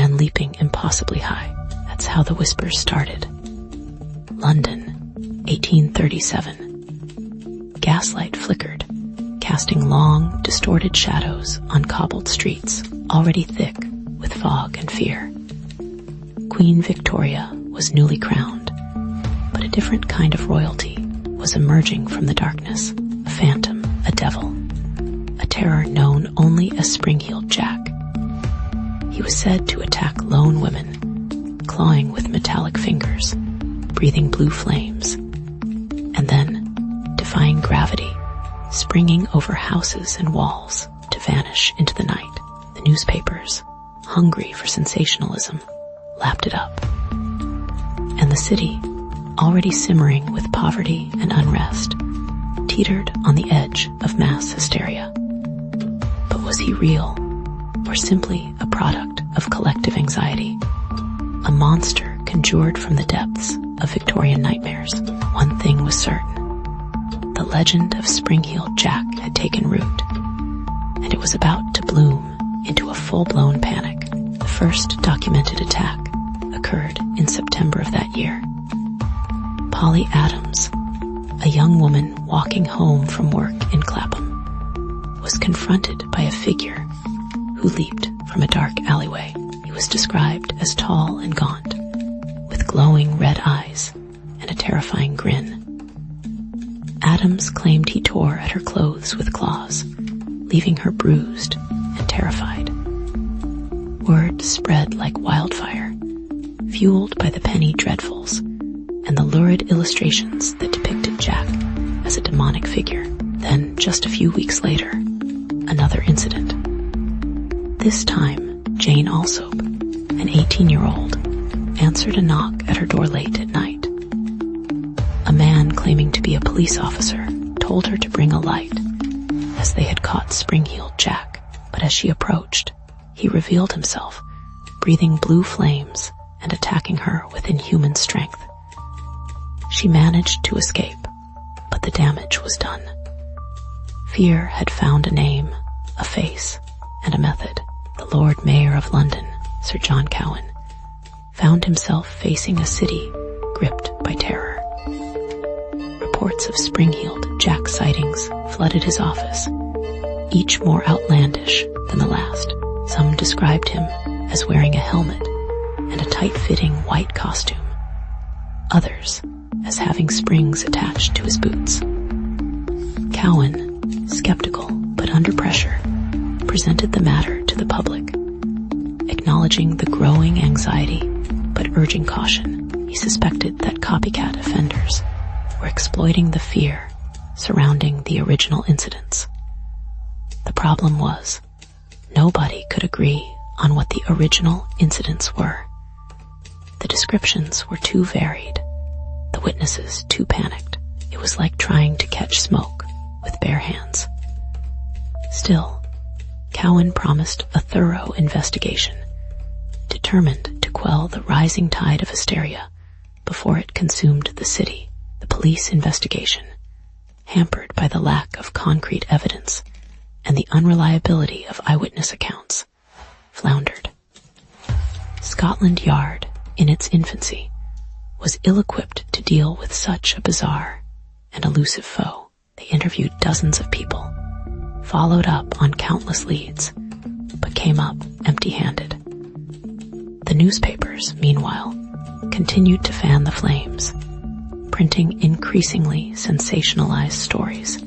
began leaping impossibly high. That's how the whispers started. London, 1837. Gaslight flickered, casting long, distorted shadows on cobbled streets, already thick with fog and fear. Queen Victoria was newly crowned, but a different kind of royalty was emerging from the darkness, a phantom, a devil, a terror known only as Spring-Heeled Jack. He was said to attack lone women, clawing with metallic fingers, breathing blue flames, and then, defying gravity, springing over houses and walls to vanish into the night. The newspapers, hungry for sensationalism, lapped it up. And the city, already simmering with poverty and unrest, teetered on the edge of mass hysteria. But was he real, or simply a product of collective anxiety? A monster conjured from the depths of Victorian nightmares. One thing was certain. The legend of Spring-Heeled Jack had taken root, and it was about to bloom into a full-blown panic. The first documented attack occurred in September of that year. Polly Adams, a young woman walking home from work in Clapham, was confronted by a figure who leaped from a dark alleyway. He was described as tall and gaunt, with glowing red eyes and a terrifying grin. Adams claimed he tore at her clothes with claws, leaving her bruised and terrified. Word spread like wildfire, fueled by the penny dreadfuls and the lurid illustrations that depicted Jack as a demonic figure. Then, just a few weeks later, another incident. This time, Jane Alsop, an 18-year-old, answered a knock at her door late at night. A man claiming to be a police officer told her to bring a light, as they had caught Spring-Heeled Jack. But as she approached, he revealed himself, breathing blue flames and attacking her with inhuman strength. She managed to escape, but the damage was done. Fear had found a name, a face, and a method. The Lord Mayor of London, Sir John Cowan, found himself facing a city gripped by terror. Reports of Spring-Heeled Jack sightings flooded his office, each more outlandish than the last. Some described him as wearing a helmet and a tight-fitting white costume. Others as having springs attached to his boots. Cowan, skeptical but under pressure, presented the matter to the public, acknowledging the growing anxiety but urging caution. He suspected that copycat offenders were exploiting the fear surrounding the original incidents. The problem was, nobody could agree on what the original incidents were. The descriptions were too varied, the witnesses too panicked. It was like trying to catch smoke with bare hands. Still, Cowan promised a thorough investigation, determined to quell the rising tide of hysteria before it consumed the city. The police investigation, hampered by the lack of concrete evidence and the unreliability of eyewitness accounts, floundered. Scotland Yard, in its infancy, was ill-equipped to deal with such a bizarre and elusive foe. They interviewed dozens of people, followed up on countless leads, but came up empty-handed. The newspapers, meanwhile, continued to fan the flames, printing increasingly sensationalized stories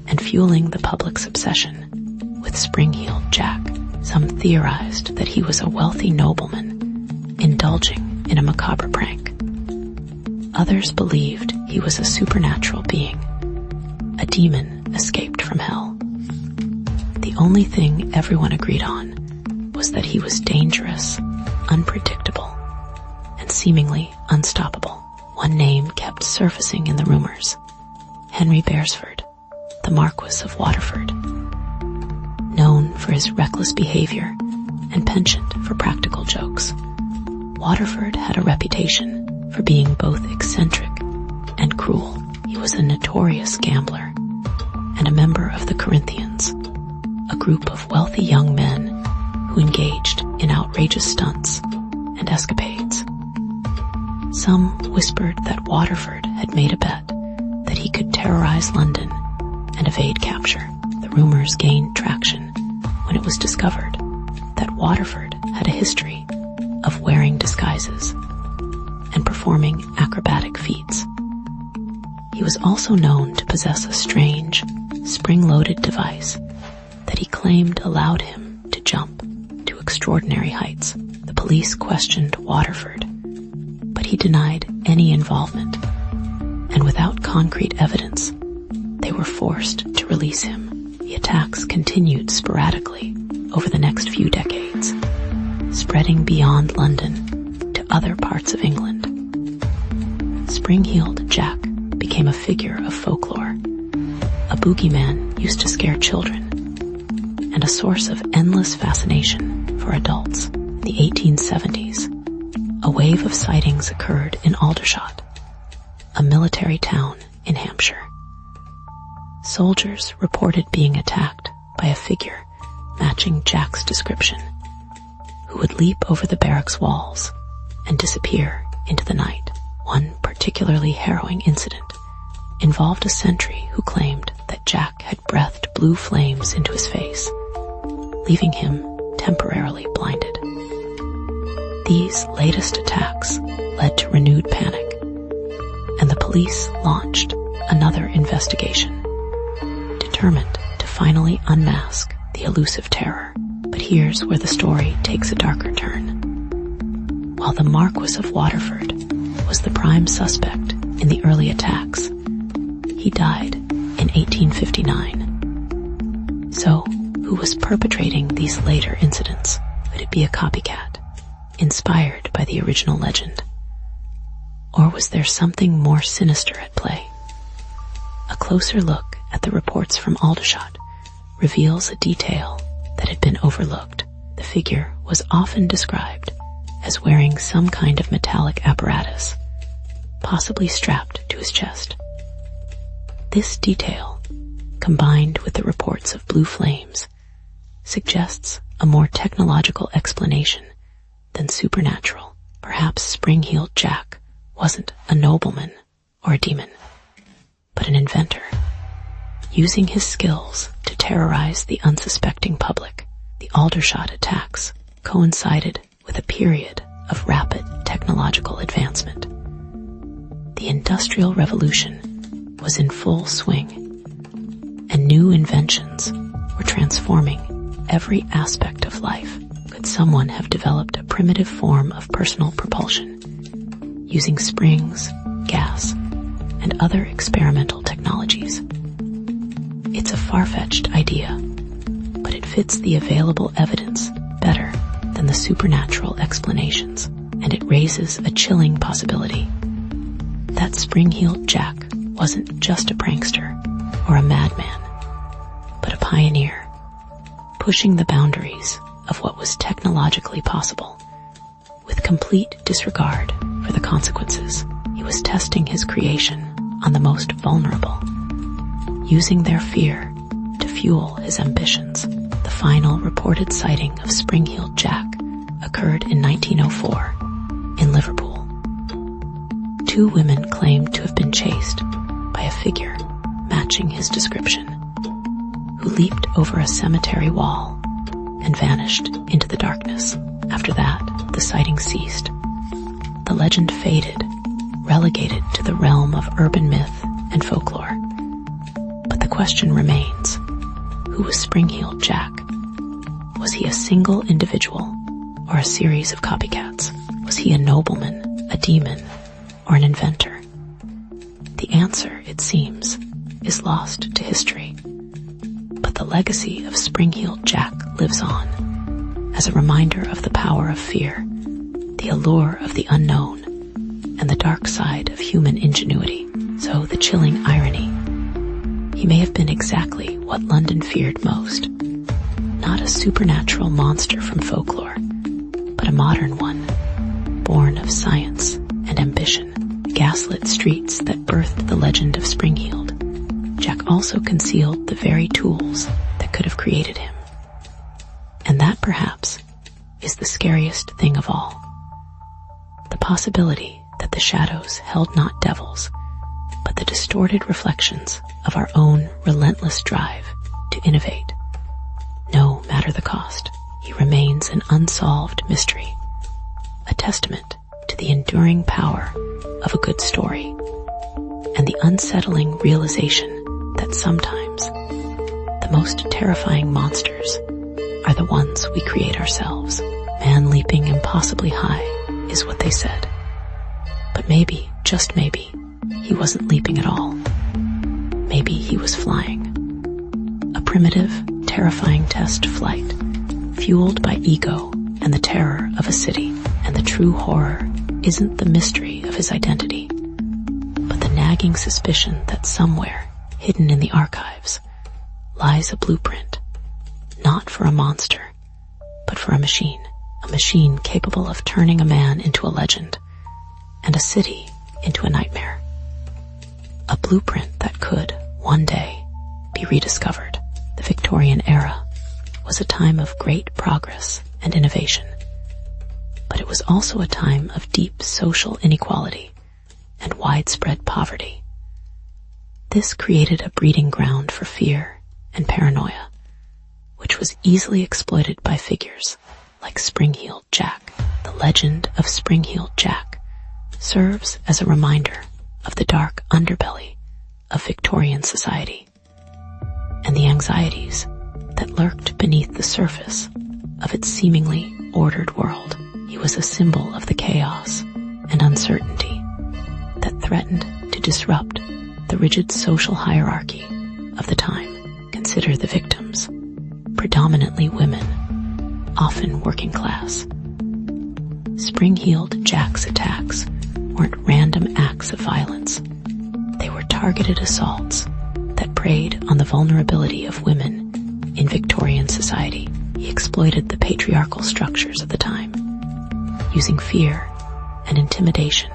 and fueling the public's obsession with Spring-Heeled Jack. Some theorized that he was a wealthy nobleman indulging in a macabre prank. Others believed he was a supernatural being, a demon escaped from hell. The only thing everyone agreed on was that he was dangerous, unpredictable, and seemingly unstoppable. One name kept surfacing in the rumors: Henry Beresford, the Marquis of Waterford. Known for his reckless behavior and penchant for practical jokes, Waterford had a reputation for being both eccentric and cruel. He was a notorious gambler and a member of the Corinthians, a group of wealthy young men who engaged in outrageous stunts and escapades. Some whispered that Waterford had made a bet that he could terrorize London and evade capture. The rumors gained traction when it was discovered that Waterford had a history of wearing disguises and performing acrobatic feats. He was also known to possess a strange, spring-loaded device that he claimed allowed him to jump to extraordinary heights. The police questioned Waterford, but he denied any involvement, and without concrete evidence, they were forced to release him. The attacks continued sporadically over the next few decades, spreading beyond London to other parts of England. Spring-heeled Jack became a figure of folklore, a boogeyman used to scare children, and a source of endless fascination for adults. In the 1870s, a wave of sightings occurred in Aldershot, a military town in Hampshire. Soldiers reported being attacked by a figure matching Jack's description, who would leap over the barracks walls and disappear into the night. One particularly harrowing incident involved a sentry who claimed that Jack had breathed blue flames into his face, leaving him temporarily blinded. These latest attacks led to renewed panic, and the police launched another investigation, determined to finally unmask the elusive terror. But here's where the story takes a darker turn. While the Marquis of Waterford was the prime suspect in the early attacks, he died in 1859. So, who was perpetrating these later incidents? Could it be a copycat, inspired by the original legend? Or was there something more sinister at play? A closer look at the reports from Aldershot reveals a detail that had been overlooked. The figure was often described as wearing some kind of metallic apparatus, possibly strapped to his chest. This detail, combined with the reports of blue flames, suggests a more technological explanation than supernatural. Perhaps Spring-heeled Jack wasn't a nobleman or a demon, but an inventor, using his skills to terrorize the unsuspecting public. The Aldershot attacks coincided with a period of rapid technological advancement. The Industrial Revolution was in full swing, and new inventions were transforming every aspect of life. Could someone have developed a primitive form of personal propulsion, using springs, gas, and other experimental technologies? It's a far-fetched idea, but it fits the available evidence better than the supernatural explanations, and it raises a chilling possibility that Spring-heeled Jack wasn't just a prankster or a madman, but a pioneer, pushing the boundaries of what was technologically possible. With complete disregard for the consequences, he was testing his creation on the most vulnerable, using their fear to fuel his ambitions. The final reported sighting of Spring-heeled Jack occurred in 1904 in Liverpool. Two women claimed to have been chased by a figure matching his description, who leaped over a cemetery wall and vanished into the darkness. After that, the sighting ceased. The legend faded, relegated to the realm of urban myth and folklore. But the question remains, who was Spring-heeled Jack? Was he a single individual or a series of copycats? Was he a nobleman, a demon, or an inventor? The answer, it seems, is lost to history. But the legacy of Spring-heeled Jack lives on, as a reminder of the power of fear, the allure of the unknown, and the dark side of human ingenuity. So the chilling irony, he may have been exactly what London feared most. Not a supernatural monster from folklore, but a modern one, born of science and ambition. Gaslit streets that birthed the legend of Spring-heeled Jack also concealed the very tools that could have created him. And that perhaps is the scariest thing of all. The possibility that the shadows held not devils, but the distorted reflections of our own relentless drive to innovate. No matter the cost, he remains an unsolved mystery, a testament to the enduring power of a good story, and the unsettling realization that sometimes the most terrifying monsters are the ones we create ourselves. Man leaping impossibly high is what they said. But maybe, just maybe, he wasn't leaping at all. Maybe he was flying. A primitive, terrifying test flight, fueled by ego and the terror of a city. And the true horror isn't the mystery of his identity, but the nagging suspicion that somewhere, hidden in the archives, lies a blueprint, not for a monster, but for a machine capable of turning a man into a legend, and a city into a nightmare. A blueprint that could, one day, be rediscovered. The Victorian era was a time of great progress and innovation, but it was also a time of deep social inequality and widespread poverty. This created a breeding ground for fear and paranoia, which was easily exploited by figures like Spring-Heeled Jack. The legend of Spring-Heeled Jack serves as a reminder of the dark underbelly of Victorian society and the anxieties that lurked beneath the surface of its seemingly ordered world. He was a symbol of the chaos and uncertainty that threatened to disrupt the rigid social hierarchy of the time. Consider the victims, predominantly women, often working class. Spring-Heeled Jack's attacks weren't random acts of violence. They were targeted assaults that preyed on the vulnerability of women in Victorian society. He exploited the patriarchal structures of the time, using fear and intimidation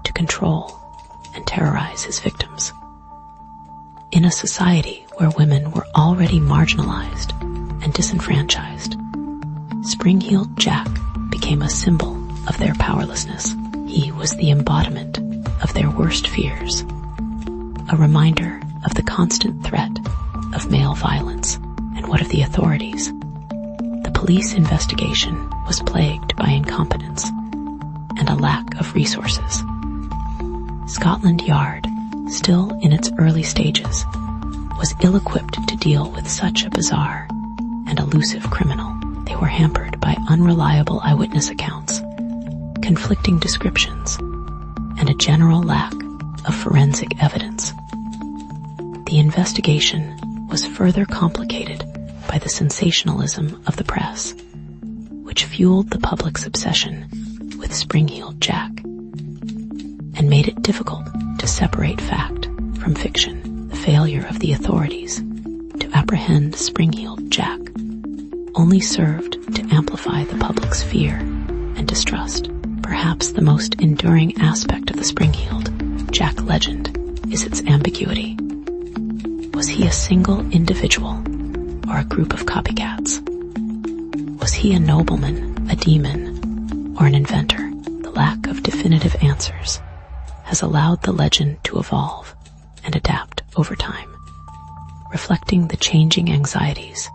to control and terrorize his victims. In a society where women were already marginalized and disenfranchised, Spring-Heeled Jack became a symbol of their powerlessness. He was the embodiment of their worst fears, a reminder of the constant threat of male violence. And what of the authorities? The police investigation was plagued by incompetence and a lack of resources. Scotland Yard, still in its early stages, was ill-equipped to deal with such a bizarre and elusive criminal. They were hampered by unreliable eyewitness accounts, conflicting descriptions, and a general lack of forensic evidence. The investigation was further complicated by the sensationalism of the press, which fueled the public's obsession with Spring-Heeled Jack and made it difficult to separate fact from fiction. The failure of the authorities to apprehend Spring-Heeled Jack only served to amplify the public's fear and distrust. Perhaps the most enduring aspect of the Spring-Heeled Jack legend is its ambiguity. Was he a single individual or a group of copycats? Was he a nobleman, a demon, or an inventor? The lack of definitive answers has allowed the legend to evolve and adapt over time, reflecting the changing anxieties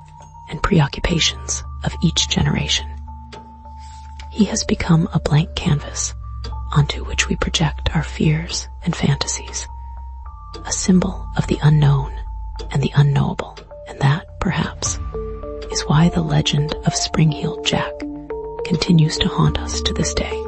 and preoccupations of each generation. He has become a blank canvas onto which we project our fears and fantasies, a symbol of the unknown and the unknowable, and that, perhaps, is why the legend of Spring-Heeled Jack continues to haunt us to this day.